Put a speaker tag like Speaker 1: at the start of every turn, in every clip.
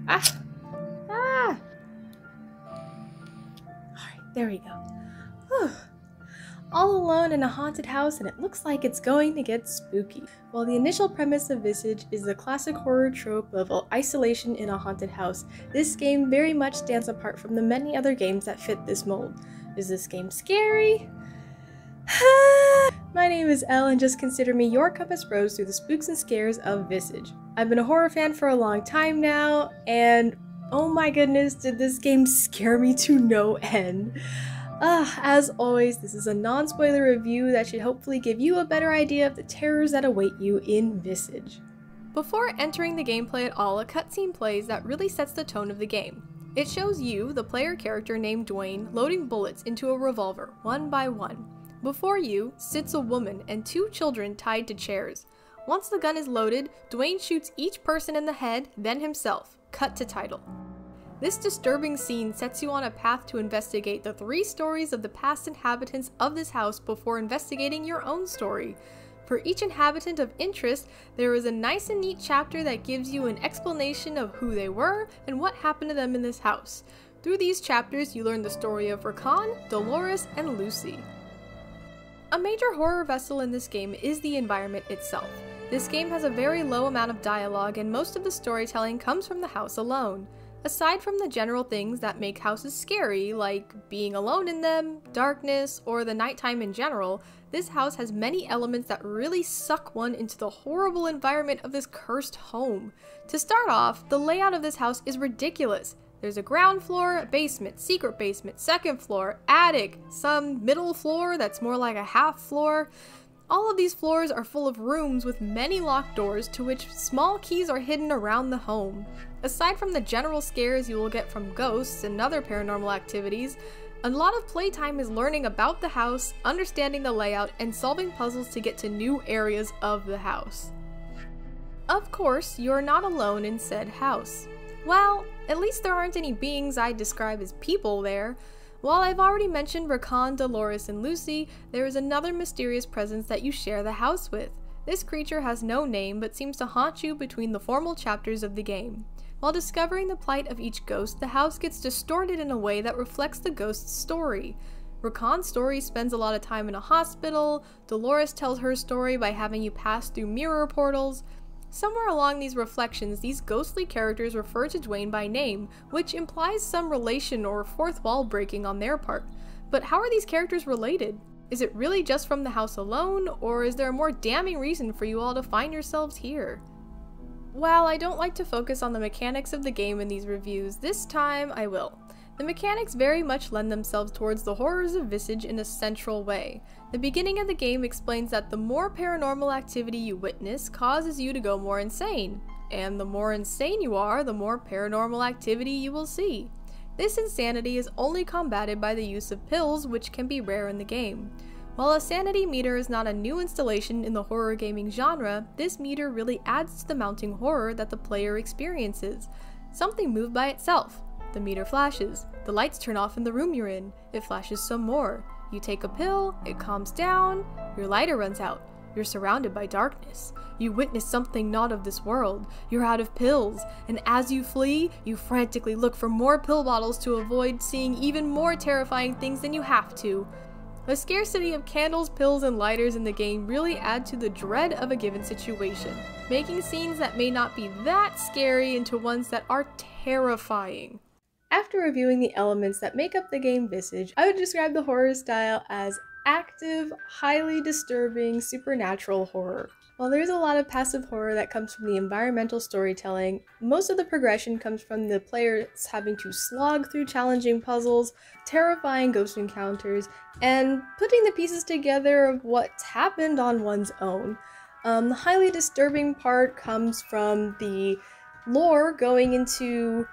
Speaker 1: Ah! Ah! Alright, there we go. Whew. All alone in a haunted house, and it looks like it's going to get spooky. While the initial premise of Visage is the classic horror trope of isolation in a haunted house, this game very much stands apart from the many other games that fit this mold. Is this game scary? My name is Elle, and just consider me your compass rose through the spooks and scares of Visage. I've been a horror fan for a long time now, and oh my goodness, did this game scare me to no end. As always, this is a non-spoiler review that should hopefully give you a better idea of the terrors that await you in Visage. Before entering the gameplay at all, a cutscene plays that really sets the tone of the game. It shows you, the player character named Dwayne, loading bullets into a revolver, one by one. Before you sits a woman and two children tied to chairs. Once the gun is loaded, Dwayne shoots each person in the head, then himself. Cut to title. This disturbing scene sets you on a path to investigate the 3 stories of the past inhabitants of this house before investigating your own story. For each inhabitant of interest, there is a nice and neat chapter that gives you an explanation of who they were and what happened to them in this house. Through these chapters, you learn the story of Rakan, Dolores, and Lucy. A major horror vessel in this game is the environment itself. This game has a very low amount of dialogue, and most of the storytelling comes from the house alone. Aside from the general things that make houses scary, like being alone in them, darkness, or the nighttime in general, this house has many elements that really suck one into the horrible environment of this cursed home. To start off, the layout of this house is ridiculous. There's a ground floor, a basement, secret basement, second floor, attic, some middle floor that's more like a half floor. All of these floors are full of rooms with many locked doors to which small keys are hidden around the home. Aside from the general scares you will get from ghosts and other paranormal activities, a lot of playtime is learning about the house, understanding the layout, and solving puzzles to get to new areas of the house. Of course, you're not alone in said house. Well, at least there aren't any beings I'd describe as people there. While I've already mentioned Rakan, Dolores, and Lucy, there is another mysterious presence that you share the house with. This creature has no name but seems to haunt you between the formal chapters of the game. While discovering the plight of each ghost, the house gets distorted in a way that reflects the ghost's story. Rakan's story spends a lot of time in a hospital, Dolores tells her story by having you pass through mirror portals. Somewhere along these reflections, these ghostly characters refer to Dwayne by name, which implies some relation or fourth wall breaking on their part. But how are these characters related? Is it really just from the house alone, or is there a more damning reason for you all to find yourselves here? While I don't like to focus on the mechanics of the game in these reviews, this time I will. The mechanics very much lend themselves towards the horrors of Visage in a central way. The beginning of the game explains that the more paranormal activity you witness causes you to go more insane, and the more insane you are, the more paranormal activity you will see. This insanity is only combated by the use of pills, which can be rare in the game. While a sanity meter is not a new installation in the horror gaming genre, this meter really adds to the mounting horror that the player experiences. Something moved by itself. The meter flashes. The lights turn off in the room you're in. It flashes some more. You take a pill, it calms down, your lighter runs out. You're surrounded by darkness. You witness something not of this world. You're out of pills, and as you flee, you frantically look for more pill bottles to avoid seeing even more terrifying things than you have to. The scarcity of candles, pills, and lighters in the game really add to the dread of a given situation, making scenes that may not be that scary into ones that are terrifying. After reviewing the elements that make up the game Visage, I would describe the horror style as active, highly disturbing, supernatural horror. While there is a lot of passive horror that comes from the environmental storytelling, most of the progression comes from the players having to slog through challenging puzzles, terrifying ghost encounters, and putting the pieces together of what's happened on one's own. The highly disturbing part comes from the lore going into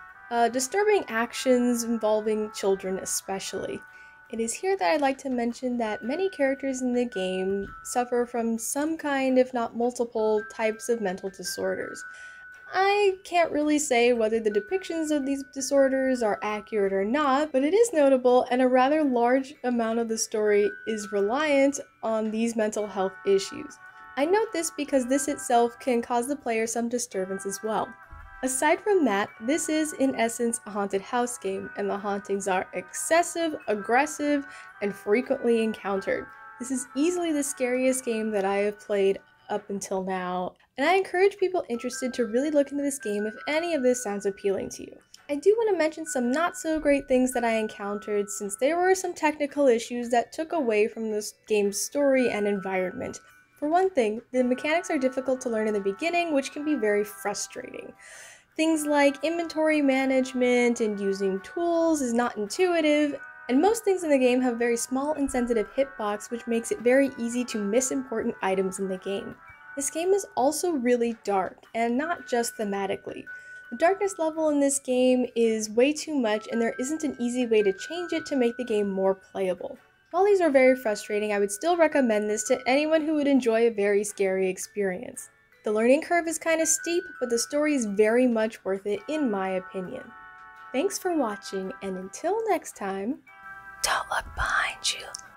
Speaker 1: disturbing actions involving children especially. It is here that I'd like to mention that many characters in the game suffer from some kind, if not multiple, types of mental disorders. I can't really say whether the depictions of these disorders are accurate or not, but it is notable, and a rather large amount of the story is reliant on these mental health issues. I note this because this itself can cause the player some disturbance as well. Aside from that, this is in essence a haunted house game, and the hauntings are excessive, aggressive, and frequently encountered. This is easily the scariest game that I have played up until now, and I encourage people interested to really look into this game if any of this sounds appealing to you. I do want to mention some not so great things that I encountered, since there were some technical issues that took away from this game's story and environment. For one thing, the mechanics are difficult to learn in the beginning, which can be very frustrating. Things like inventory management and using tools is not intuitive, and most things in the game have very small and sensitive hitbox, which makes it very easy to miss important items in the game. This game is also really dark, and not just thematically. The darkness level in this game is way too much, and there isn't an easy way to change it to make the game more playable. While these are very frustrating, I would still recommend this to anyone who would enjoy a very scary experience. The learning curve is kind of steep, but the story is very much worth it in my opinion. Thanks for watching, and until next time, don't look behind you.